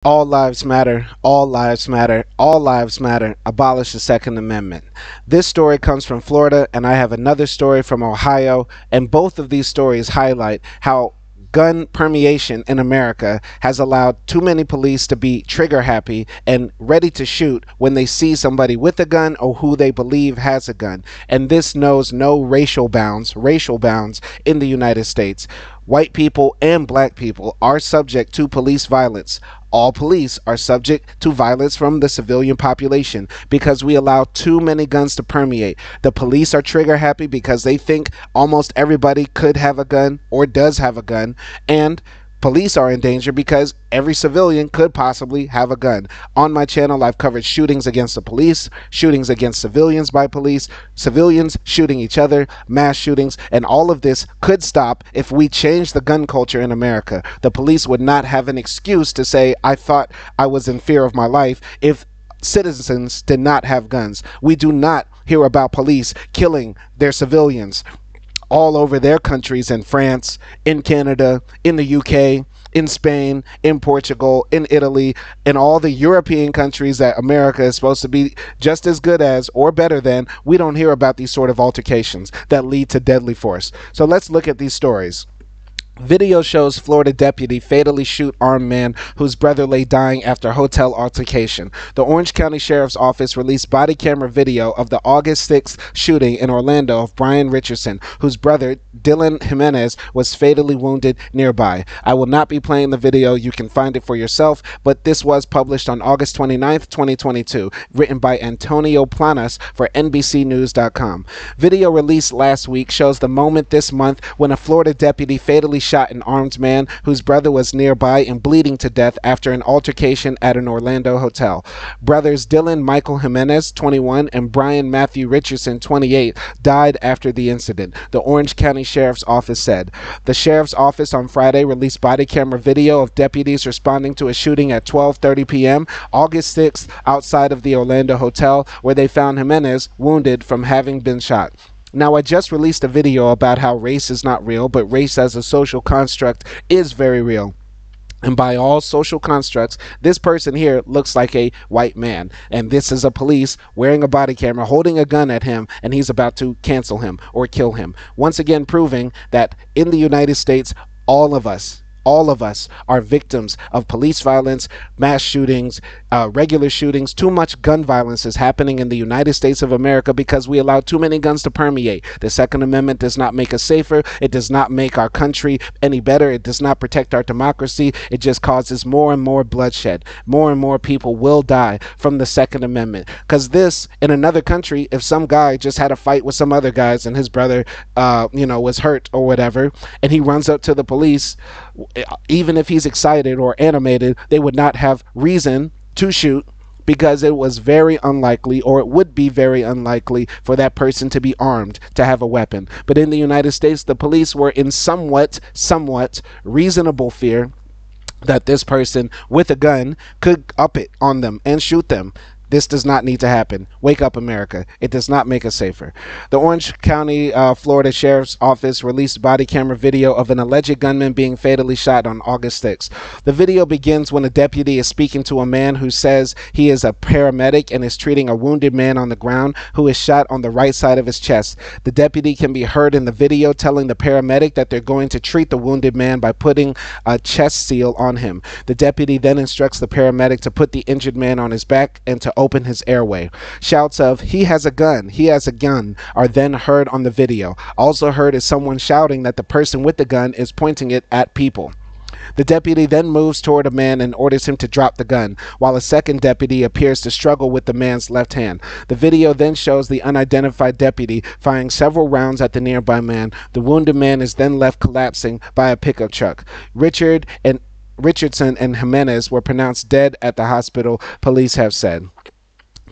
All lives matter, all lives matter, all lives matter. Abolish the Second Amendment. This story comes from Florida, and I have another story from Ohio, and both of these stories highlight how gun permeation in America has allowed too many police to be trigger happy and ready to shoot when they see somebody with a gun or who they believe has a gun. And this knows no racial bounds in the United States. White people and black people are subject to police violence. All police are subject to violence from the civilian population because we allow too many guns to permeate. The police are trigger happy because they think almost everybody could have a gun or does have a gun, and police are in danger because every civilian could possibly have a gun. On my channel, I've covered shootings against the police, shootings against civilians by police, civilians shooting each other, mass shootings, and all of this could stop if we change the gun culture in America. The police would not have an excuse to say, I thought I was in fear of my life, if citizens did not have guns. We do not hear about police killing their civilians all over their countries, in France, in Canada, in the UK, in Spain, in Portugal, in Italy, in all the European countries that America is supposed to be just as good as or better than. We don't hear about these sort of altercations that lead to deadly force. So let's look at these stories. Video shows Florida deputy fatally shoot armed man whose brother lay dying after hotel altercation. The Orange County Sheriff's Office released body camera video of the August 6th shooting in Orlando of Bryan Richardson, whose brother, Dylan Jimenez, was fatally wounded nearby. I will not be playing the video. You can find it for yourself, but this was published on August 29th, 2022, written by Antonio Planas for NBCnews.com. Video released last week shows the moment this month when a Florida deputy fatally shot an armed man whose brother was nearby and bleeding to death after an altercation at an Orlando hotel. Brothers Dylan Michael Jimenez, 21, and Bryan Matthew Richardson, 28, died after the incident, the Orange County Sheriff's Office said. The Sheriff's Office on Friday released body camera video of deputies responding to a shooting at 12:30 p.m. August 6th outside of the Orlando hotel, where they found Jimenez wounded from having been shot. Now, I just released a video about how race is not real, but race as a social construct is very real. And by all social constructs, this person here looks like a white man. And this is a police wearing a body camera, holding a gun at him, and he's about to cancel him or kill him. Once again, proving that in the United States, all of us are victims of police violence, mass shootings, regular shootings. Too much gun violence is happening in the United States of America because we allow too many guns to permeate. The Second Amendment does not make us safer. It does not make our country any better. It does not protect our democracy. It just causes more and more bloodshed. More and more people will die from the Second Amendment. Because this, in another country, if some guy just had a fight with some other guys and his brother, was hurt or whatever, and he runs up to the police, even if he's excited or animated, they would not have reason to shoot because it was very unlikely, or it would be very unlikely, for that person to be armed, to have a weapon. But in the United States, the police were in somewhat reasonable fear that this person with a gun could up it on them and shoot them. This does not need to happen. Wake up, America. It does not make us safer. The Orange County, Florida Sheriff's Office released body camera video of an alleged gunman being fatally shot on August 6th. The video begins when a deputy is speaking to a man who says he is a paramedic and is treating a wounded man on the ground who is shot on the right side of his chest. The deputy can be heard in the video telling the paramedic that they're going to treat the wounded man by putting a chest seal on him. The deputy then instructs the paramedic to put the injured man on his back and to open his airway. Shouts of "he has a gun, he has a gun" are then heard on the video. Also heard is someone shouting that the person with the gun is pointing it at people. The deputy then moves toward a man and orders him to drop the gun, while a second deputy appears to struggle with the man's left hand. The video then shows the unidentified deputy firing several rounds at the nearby man. The wounded man is then left collapsing by a pickup truck. Richardson and Jimenez were pronounced dead at the hospital, police have said.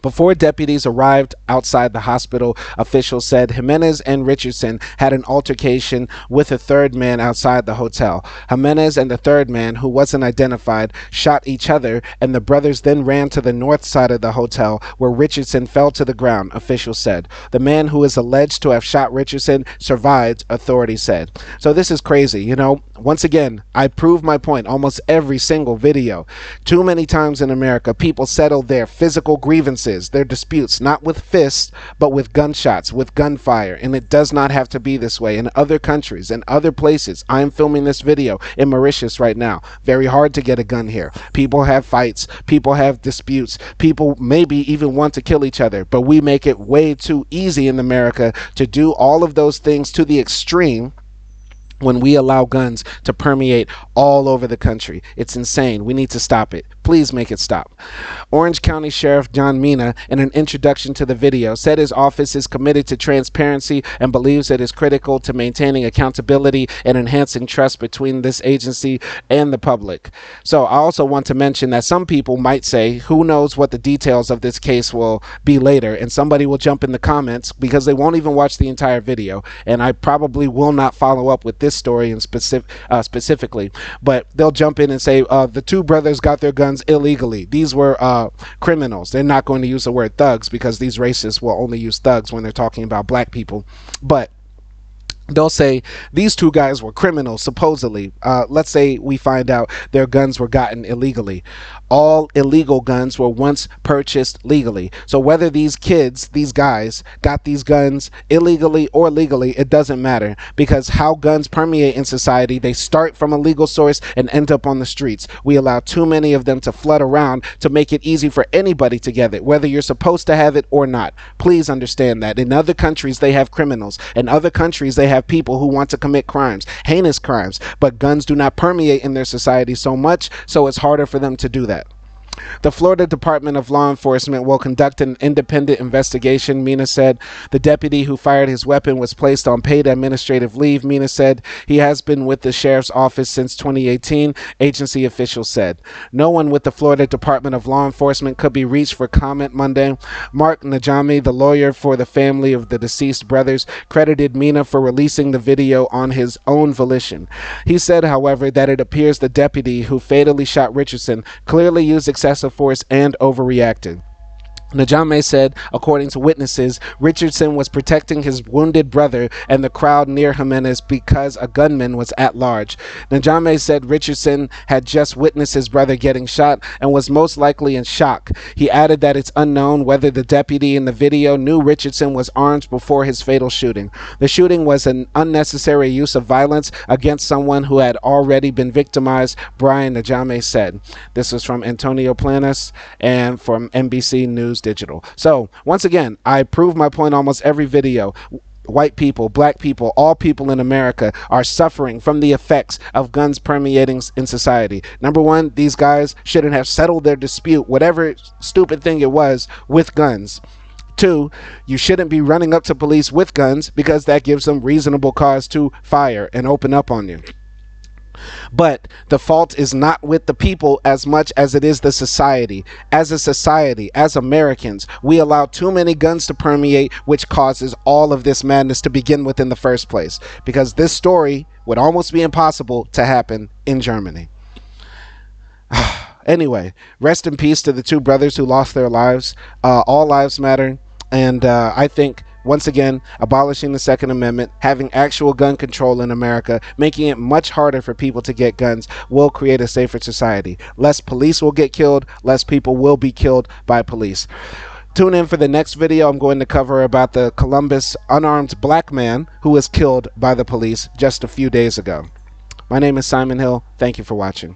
Before deputies arrived outside the hospital, officials said Jimenez and Richardson had an altercation with a third man outside the hotel. Jimenez and the third man, who wasn't identified, shot each other, and the brothers then ran to the north side of the hotel, where Richardson fell to the ground, officials said. The man who is alleged to have shot Richardson survived, authorities said. So this is crazy. You know, once again, I prove my point almost every single video. Too many times in America, people settle their physical grievances, their disputes, not with fists, but with gunshots, with gunfire. And it does not have to be this way. In other countries, in other places, I am filming this video in Mauritius right now. Very hard to get a gun here. People have fights, people have disputes, people maybe even want to kill each other, but we make it way too easy in America to do all of those things to the extreme when we allow guns to permeate all over the country. It's insane. We need to stop it. Please make it stop. Orange County Sheriff John Mina, in an introduction to the video, said his office is committed to transparency and believes it is critical to maintaining accountability and enhancing trust between this agency and the public. So I also want to mention that some people might say, who knows what the details of this case will be later, and somebody will jump in the comments because they won't even watch the entire video, and I probably will not follow up with this story in specifically, but they'll jump in and say the two brothers got their guns illegally. These were criminals. They're not going to use the word thugs because these racists will only use thugs when they're talking about black people, but they'll say these two guys were criminals, supposedly. Let's say we find out their guns were gotten illegally. All illegal guns were once purchased legally. So whether these kids, these guys, got these guns illegally or legally, it doesn't matter, because how guns permeate in society, they start from a legal source and end up on the streets. We allow too many of them to flood around to make it easy for anybody to get it, whether you're supposed to have it or not. Please understand that. In other countries, they have criminals. In other countries, they have people who want to commit crimes, heinous crimes, but guns do not permeate in their society so much, so it's harder for them to do that. The Florida Department of Law Enforcement will conduct an independent investigation, Mina said. The deputy who fired his weapon was placed on paid administrative leave, Mina said. He has been with the sheriff's office since 2018, agency officials said. No one with the Florida Department of Law Enforcement could be reached for comment Monday. Mark Najami, the lawyer for the family of the deceased brothers, credited Mina for releasing the video on his own volition. He said, however, that it appears the deputy who fatally shot Richardson clearly used excessive force and overreacted. Najame said, according to witnesses, Richardson was protecting his wounded brother and the crowd near Jimenez because a gunman was at large. Najame said Richardson had just witnessed his brother getting shot and was most likely in shock. He added that it's unknown whether the deputy in the video knew Richardson was armed before his fatal shooting. The shooting was an unnecessary use of violence against someone who had already been victimized, Bryan Najame said. This was from Antonio Planas and from NBC News Digital. So once again, I prove my point almost every video. White people, black people, all people in America are suffering from the effects of guns permeating in society. Number one, these guys shouldn't have settled their dispute, whatever stupid thing it was, with guns. Two, you shouldn't be running up to police with guns because that gives them reasonable cause to fire and open up on you. But the fault is not with the people as much as it is the society. As a society, as Americans, we allow too many guns to permeate, which causes all of this madness to begin with in the first place. Because this story would almost be impossible to happen in Germany. Anyway, rest in peace to the two brothers who lost their lives. All lives matter. And I think, once again, abolishing the Second Amendment, having actual gun control in America, making it much harder for people to get guns, will create a safer society. Less police will get killed, less people will be killed by police. Tune in for the next video. I'm going to cover about the Columbus unarmed black man who was killed by the police just a few days ago. My name is Simon Hill. Thank you for watching.